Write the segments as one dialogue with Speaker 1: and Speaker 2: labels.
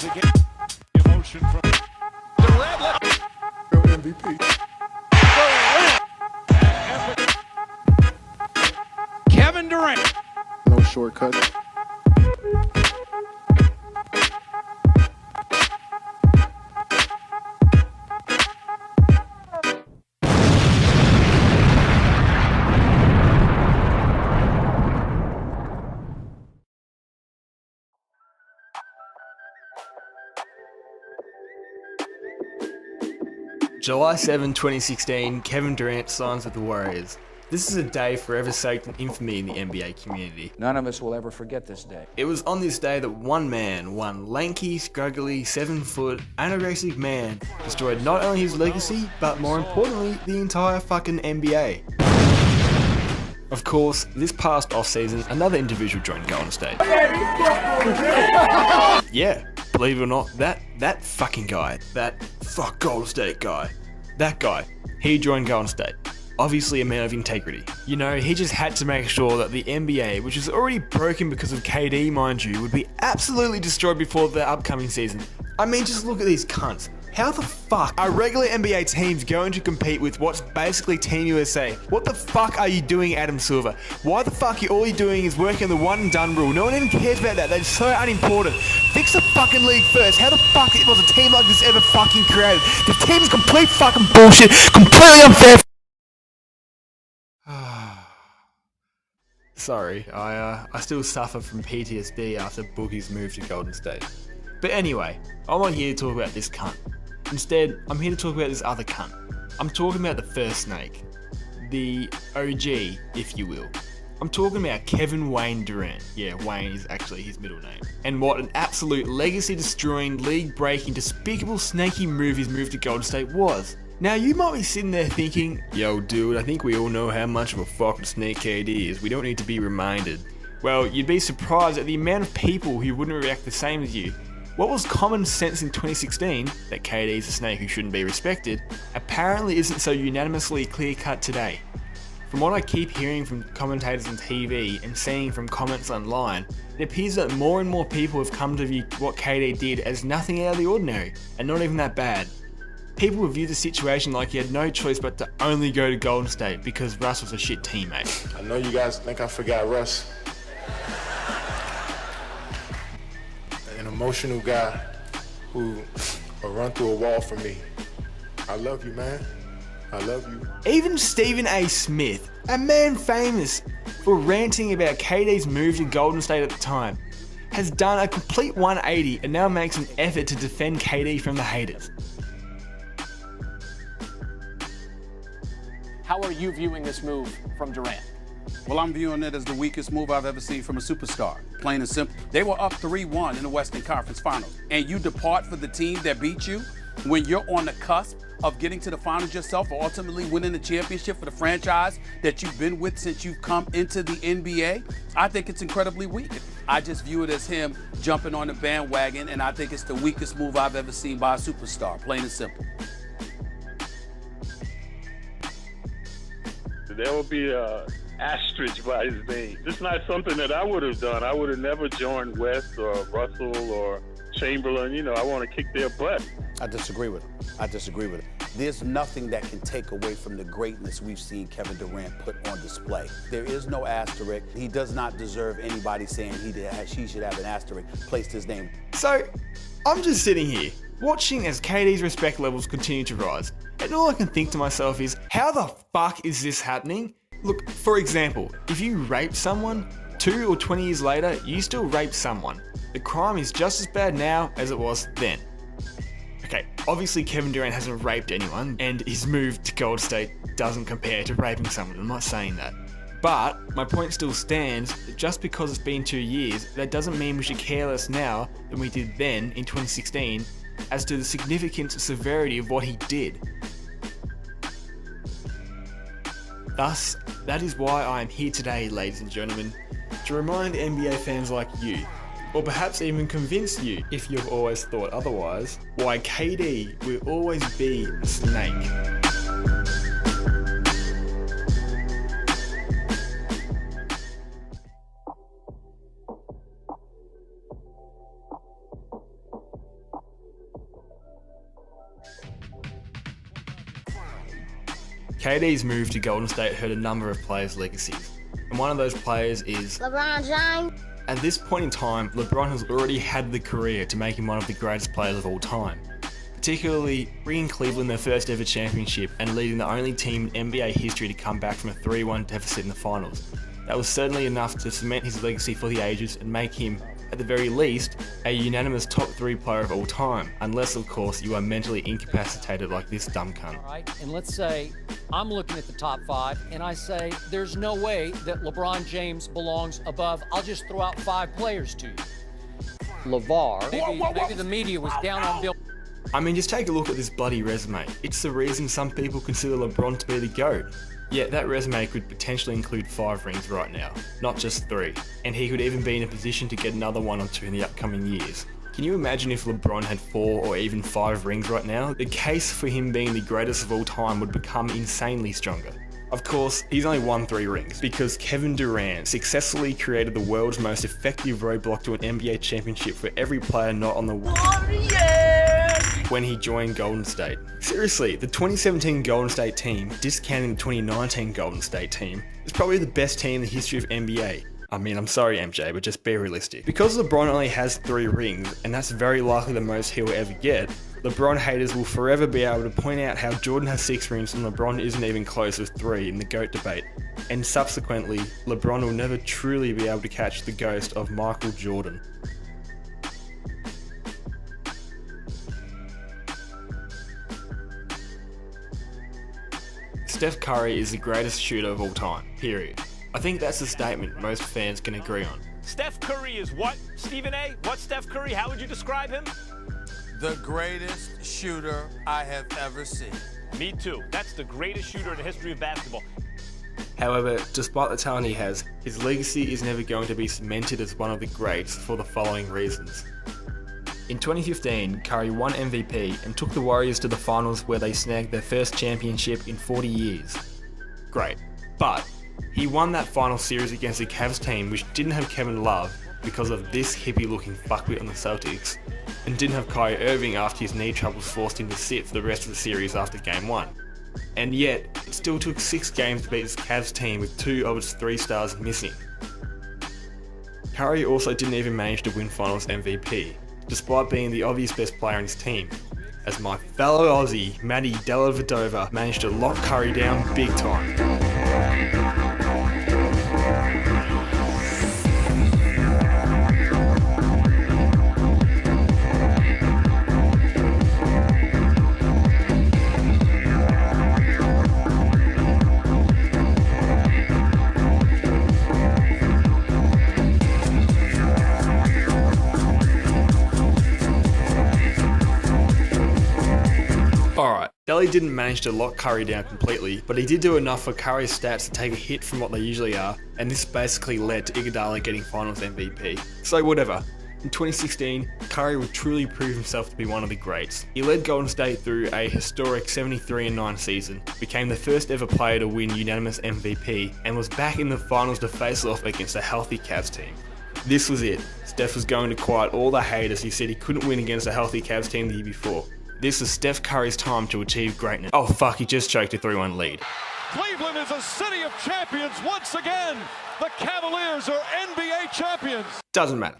Speaker 1: to get emotion from Durant.
Speaker 2: MVP.
Speaker 1: Kevin Durant.
Speaker 2: No shortcut.
Speaker 3: July 7, 2016, Kevin Durant signs with the Warriors. This is a day forever soaked in infamy in the NBA community.
Speaker 4: None of us will ever forget this day.
Speaker 3: It was on this day that one lanky, scruggly, 7-foot, anorexic man, destroyed not only his legacy, but more importantly, the entire fucking NBA. Of course, this past offseason, another individual joined Golden State. Yeah, believe it or not, that fucking guy, that fuck Golden State guy, that guy, he joined Golden State. Obviously a man of integrity. You know, he just had to make sure that the NBA, which is already broken because of KD, mind you, would be absolutely destroyed before the upcoming season. I mean, just look at these cunts. How the fuck are regular NBA teams going to compete with what's basically Team USA? What the fuck are you doing, Adam Silver? Why the fuck all you're doing is working the one and done rule? No one even cares about that. They're so unimportant. Fix the fucking league first. How the fuck was a team like this ever fucking created? The team's complete fucking bullshit. Completely unfair. Sorry, I still suffer from PTSD after Boogie's move to Golden State. But anyway, I'm not here to talk about this cunt. Instead, I'm here to talk about this other cunt. I'm talking about the first snake. The OG, if you will. I'm talking about Kevin Wayne Durant. Yeah, Wayne is actually his middle name. And what an absolute legacy-destroying, league-breaking, despicable, snaky move his move to Golden State was. Now, you might be sitting there thinking, yo dude, I think we all know how much of a fucking snake KD is. We don't need to be reminded. Well, you'd be surprised at the amount of people who wouldn't react the same as you. What was common sense in 2016, that KD is a snake who shouldn't be respected, apparently isn't so unanimously clear-cut today. From what I keep hearing from commentators on TV and seeing from comments online, it appears that more and more people have come to view what KD did as nothing out of the ordinary, and not even that bad. People view the situation like he had no choice but to only go to Golden State because Russ was a shit teammate.
Speaker 2: I know you guys think I forgot Russ. An emotional guy who will run through a wall for me. I love you, man. I love you.
Speaker 3: Even Stephen A. Smith, a man famous for ranting about KD's move to Golden State at the time, has done a complete 180 and now makes an effort to defend KD from the haters.
Speaker 5: How are you viewing this move from Durant?
Speaker 6: Well, I'm viewing it as the weakest move I've ever seen from a superstar. Plain and simple. They were up 3-1 in the Western Conference Finals, and you depart for the team that beat you when you're on the cusp of getting to the finals yourself or ultimately winning the championship for the franchise that you've been with since you've come into the NBA. I think it's incredibly weak. I just view it as him jumping on the bandwagon, and I think it's the weakest move I've ever seen by a superstar. Plain and simple.
Speaker 7: There will be a asterisk by his name. It's not something that I would have done. I would have never joined West or Russell or Chamberlain. You know, I want to kick their butt.
Speaker 4: I disagree with him. There's nothing that can take away from the greatness we've seen Kevin Durant put on display. There is no asterisk. He does not deserve anybody saying he should have an asterisk placed his name.
Speaker 3: So, I'm just sitting here, watching as KD's respect levels continue to rise. And all I can think to myself is, how the fuck is this happening? Look, for example, if you rape someone, 2 or 20 years later, you still rape someone. The crime is just as bad now as it was then. Okay, obviously Kevin Durant hasn't raped anyone, and his move to Golden State doesn't compare to raping someone, I'm not saying that. But my point still stands that just because it's been 2 years, that doesn't mean we should care less now than we did then in 2016 as to the significance and severity of what he did. Thus, that is why I am here today, ladies and gentlemen, to remind NBA fans like you, or perhaps even convince you, if you've always thought otherwise, why KD will always be a snake. KD's move to Golden State hurt a number of players' legacies, and one of those players is
Speaker 8: LeBron James.
Speaker 3: At this point in time, LeBron has already had the career to make him one of the greatest players of all time, particularly bringing Cleveland their first ever championship and leading the only team in NBA history to come back from a 3-1 deficit in the finals. That was certainly enough to cement his legacy for the ages and make him, at the very least, a unanimous top 3 player of all time, unless of course you are mentally incapacitated like this dumb cunt.
Speaker 9: All right, and let's say I'm looking at the top 5 and I say there's no way that LeBron James belongs above. I'll just throw out 5 players to you. LeVar, maybe the media was down on Bill.
Speaker 3: I mean, just take a look at this bloody resume. It's the reason some people consider LeBron to be the GOAT. Yet that resume could potentially include 5 rings right now, not just 3, and he could even be in a position to get another 1 or 2 in the upcoming years. Can you imagine if LeBron had 4 or even 5 rings right now? The case for him being the greatest of all time would become insanely stronger. Of course, he's only won 3 rings because Kevin Durant successfully created the world's most effective roadblock to an NBA championship for every player not on the when he joined Golden State. Seriously, the 2017 Golden State team, discounting the 2019 Golden State team, is probably the best team in the history of NBA. I mean, I'm sorry MJ, but just be realistic. Because LeBron only has 3 rings, and that's very likely the most he will ever get, LeBron haters will forever be able to point out how Jordan has 6 rings and LeBron isn't even close with 3 in the GOAT debate. And subsequently, LeBron will never truly be able to catch the ghost of Michael Jordan. Steph Curry is the greatest shooter of all time, period. I think that's a statement most fans can agree on.
Speaker 10: Steph Curry is what, Stephen A? What's Steph Curry? How would you describe him?
Speaker 4: The greatest shooter I have ever seen.
Speaker 10: Me too. That's the greatest shooter in the history of basketball.
Speaker 3: However, despite the talent he has, his legacy is never going to be cemented as one of the greats for the following reasons. In 2015, Curry won MVP and took the Warriors to the finals where they snagged their first championship in 40 years. Great. But he won that final series against the Cavs team which didn't have Kevin Love because of this hippie looking fuckwit on the Celtics, and didn't have Kyrie Irving after his knee troubles forced him to sit for the rest of the series after Game 1. And yet, it still took 6 games to beat this Cavs team with 2 of its 3 stars missing. Curry also didn't even manage to win Finals MVP, despite being the obvious best player on his team, as my fellow Aussie, Matty Dellavedova, managed to lock Curry down big time. Alright, Delly didn't manage to lock Curry down completely, but he did do enough for Curry's stats to take a hit from what they usually are, and this basically led to Iguodala getting Finals MVP. So whatever. In 2016, Curry would truly prove himself to be one of the greats. He led Golden State through a historic 73-9 season, became the first ever player to win unanimous MVP, and was back in the finals to face off against a healthy Cavs team. This was it. Steph was going to quiet all the haters who said he couldn't win against a healthy Cavs team the year before. This is Steph Curry's time to achieve greatness. Oh fuck, he just choked a 3-1 lead.
Speaker 1: Cleveland is a city of champions once again. The Cavaliers are NBA champions.
Speaker 3: Doesn't matter.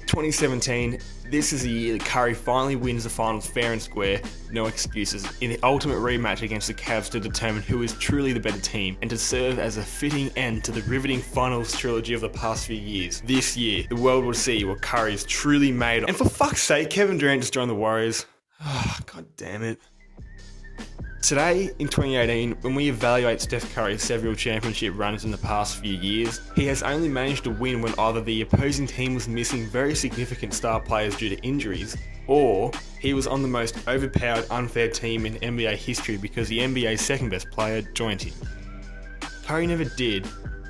Speaker 3: 2017, this is the year that Curry finally wins the finals fair and square, no excuses, in the ultimate rematch against the Cavs to determine who is truly the better team and to serve as a fitting end to the riveting finals trilogy of the past few years. This year, the world will see what Curry is truly made of. And for fuck's sake, Kevin Durant just joined the Warriors. Oh, god damn it. Today, in 2018, when we evaluate Steph Curry's several championship runs in the past few years, he has only managed to win when either the opposing team was missing very significant star players due to injuries, or he was on the most overpowered, unfair team in NBA history because the NBA's second best player joined him. Curry never did,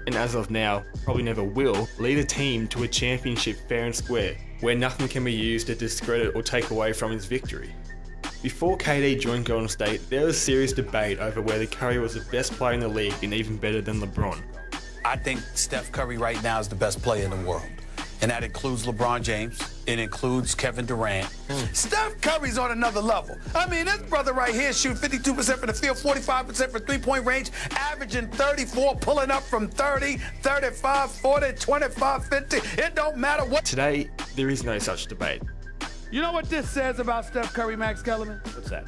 Speaker 3: and as of now, probably never will, lead a team to a championship fair and square, where nothing can be used to discredit or take away from his victory. Before KD joined Golden State, there was serious debate over whether Curry was the best player in the league and even better than LeBron.
Speaker 4: I think Steph Curry right now is the best player in the world. And that includes LeBron James. It includes Kevin Durant. Steph Curry's on another level. I mean, this brother right here shoot 52% from the field, 45% from three-point range, averaging 34, pulling up from 30, 35, 40, 25, 50. It don't matter what.
Speaker 3: Today, there is no such debate.
Speaker 8: You know what this says about Steph Curry, Max Kellerman?
Speaker 10: What's that?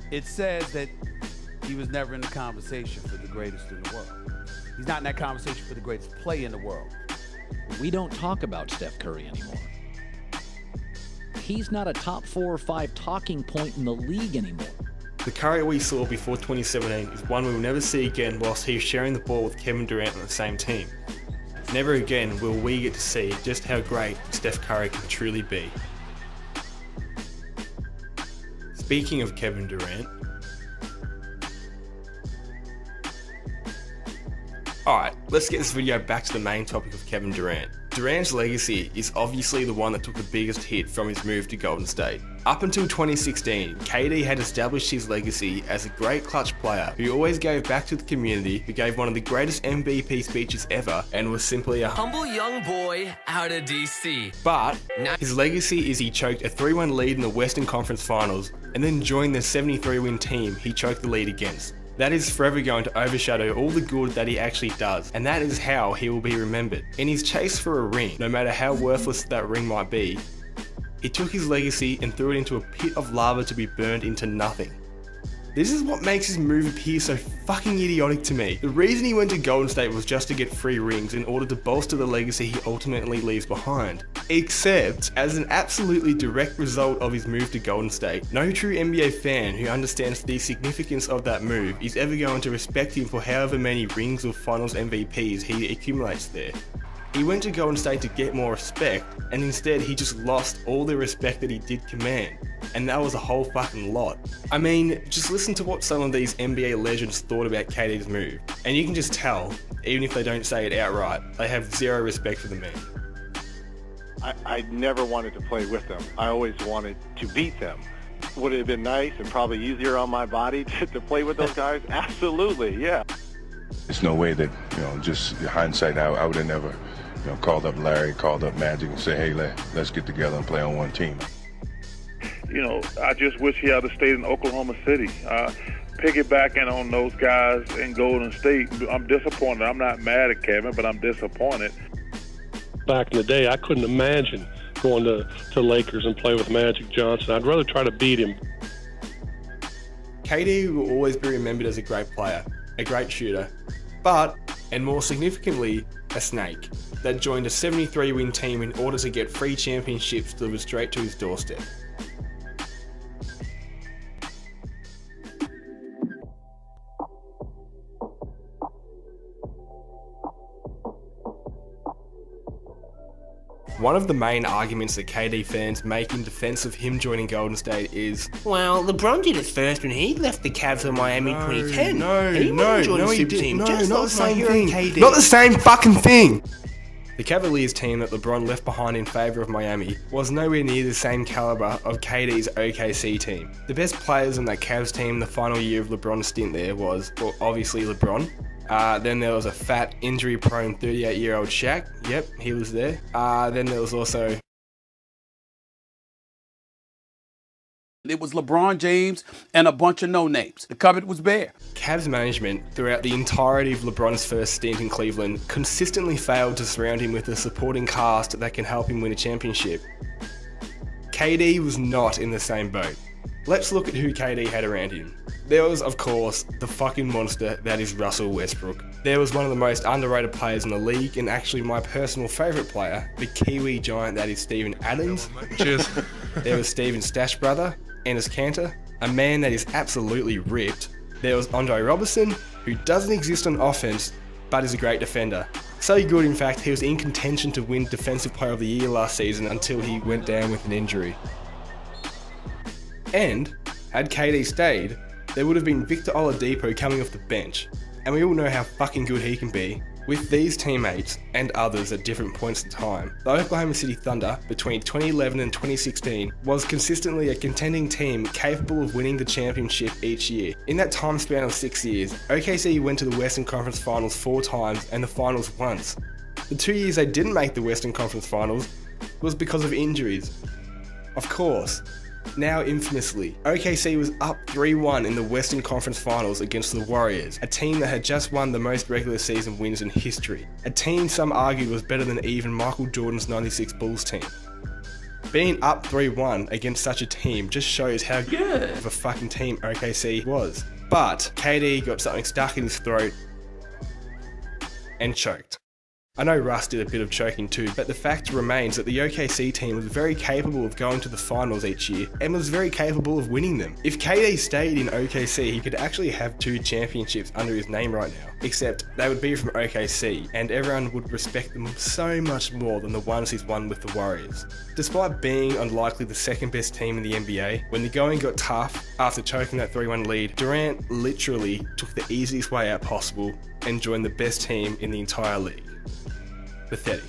Speaker 8: It says that he was never in the conversation for the greatest in the world. He's not in that conversation for the greatest play in the world.
Speaker 11: We don't talk about Steph Curry anymore. He's not a top 4 or 5 talking point in the league anymore.
Speaker 3: The Curry we saw before 2017 is one we will never see again whilst he's sharing the ball with Kevin Durant on the same team. Never again will we get to see just how great Steph Curry can truly be. Speaking of Kevin Durant, alright, let's get this video back to the main topic of Kevin Durant. Durant's legacy is obviously the one that took the biggest hit from his move to Golden State. Up until 2016, KD had established his legacy as a great clutch player who always gave back to the community, who gave one of the greatest MVP speeches ever, and was simply a
Speaker 12: humble young boy out of DC.
Speaker 3: But his legacy is he choked a 3-1 lead in the Western Conference Finals and then joined the 73-win team he choked the lead against. That is forever going to overshadow all the good that he actually does, and that is how he will be remembered. In his chase for a ring, no matter how worthless that ring might be, he took his legacy and threw it into a pit of lava to be burned into nothing. This is what makes his move appear so fucking idiotic to me. The reason he went to Golden State was just to get 3 rings in order to bolster the legacy he ultimately leaves behind. Except, as an absolutely direct result of his move to Golden State, no true NBA fan who understands the significance of that move is ever going to respect him for however many rings or finals MVPs he accumulates there. He went to Golden State to get more respect, and instead he just lost all the respect that he did command. And that was a whole fucking lot. I mean, just listen to what some of these NBA legends thought about KD's move, and you can just tell, even if they don't say it outright, they have zero respect for the man.
Speaker 13: I never wanted to play with them. I always wanted to beat them. Would it have been nice and probably easier on my body to play with those guys? Absolutely, yeah.
Speaker 14: There's no way that, just hindsight, I would have never, called up Larry, called up Magic and say, hey, let's get together and play on one team.
Speaker 7: I just wish he had stayed in Oklahoma City. Piggybacking on those guys in Golden State, I'm disappointed. I'm not mad at Kevin, but I'm disappointed.
Speaker 15: Back in the day, I couldn't imagine going to Lakers and play with Magic Johnson. I'd rather try to beat him.
Speaker 3: KD will always be remembered as a great player, a great shooter, but, and more significantly, a snake that joined a 73-win team in order to get 3 championships delivered straight to his doorstep. One of the main arguments that KD fans make in defense of him joining Golden State is,
Speaker 16: well, LeBron did it first when he left the Cavs in Miami in 2010.
Speaker 3: He didn't.
Speaker 16: Not the same
Speaker 3: thing.
Speaker 16: KD.
Speaker 3: Not the same fucking thing! The Cavaliers team that LeBron left behind in favour of Miami was nowhere near the same calibre of KD's OKC team. The best players on that Cavs team the final year of LeBron's stint there was, well, obviously LeBron. Then there was a fat, injury-prone 38-year-old Shaq. Yep, he was there. Then there was also...
Speaker 6: It was LeBron James and a bunch of no-names. The cupboard was bare.
Speaker 3: Cavs management, throughout the entirety of LeBron's first stint in Cleveland, consistently failed to surround him with a supporting cast that can help him win a championship. KD was not in the same boat. Let's look at who KD had around him. There was, of course, the fucking monster that is Russell Westbrook. There was one of the most underrated players in the league, and actually my personal favourite player, the Kiwi giant that is Steven Adams.
Speaker 15: Cheers.
Speaker 3: There was Steven's stash brother, Enes Kanter, a man that is absolutely ripped. There was Andre Robertson, who doesn't exist on offense, but is a great defender. So good, in fact, he was in contention to win Defensive Player of the Year last season until he went down with an injury. And, had KD stayed, there would have been Victor Oladipo coming off the bench, and we all know how fucking good he can be. With these teammates, and others at different points in time, the Oklahoma City Thunder, between 2011 and 2016, was consistently a contending team capable of winning the championship each year. In that time span of 6 years, OKC went to the Western Conference Finals 4 times and the Finals once. The 2 years they didn't make the Western Conference Finals, was because of injuries. Of course. Now infamously, OKC was up 3-1 in the Western Conference Finals against the Warriors, a team that had just won the most regular season wins in history, a team some argued was better than even Michael Jordan's 96 Bulls team. Being up 3-1 against such a team just shows how good of a fucking team OKC was. But KD got something stuck in his throat and choked. I know Russ did a bit of choking too, but the fact remains that the OKC team was very capable of going to the finals each year and was very capable of winning them. If KD stayed in OKC, he could actually have 2 championships under his name right now, except they would be from OKC and everyone would respect them so much more than the ones he's won with the Warriors. Despite being unlikely the second best team in the NBA, when the going got tough after choking that 3-1 lead, Durant literally took the easiest way out possible and joined the best team in the entire league. Pathetic.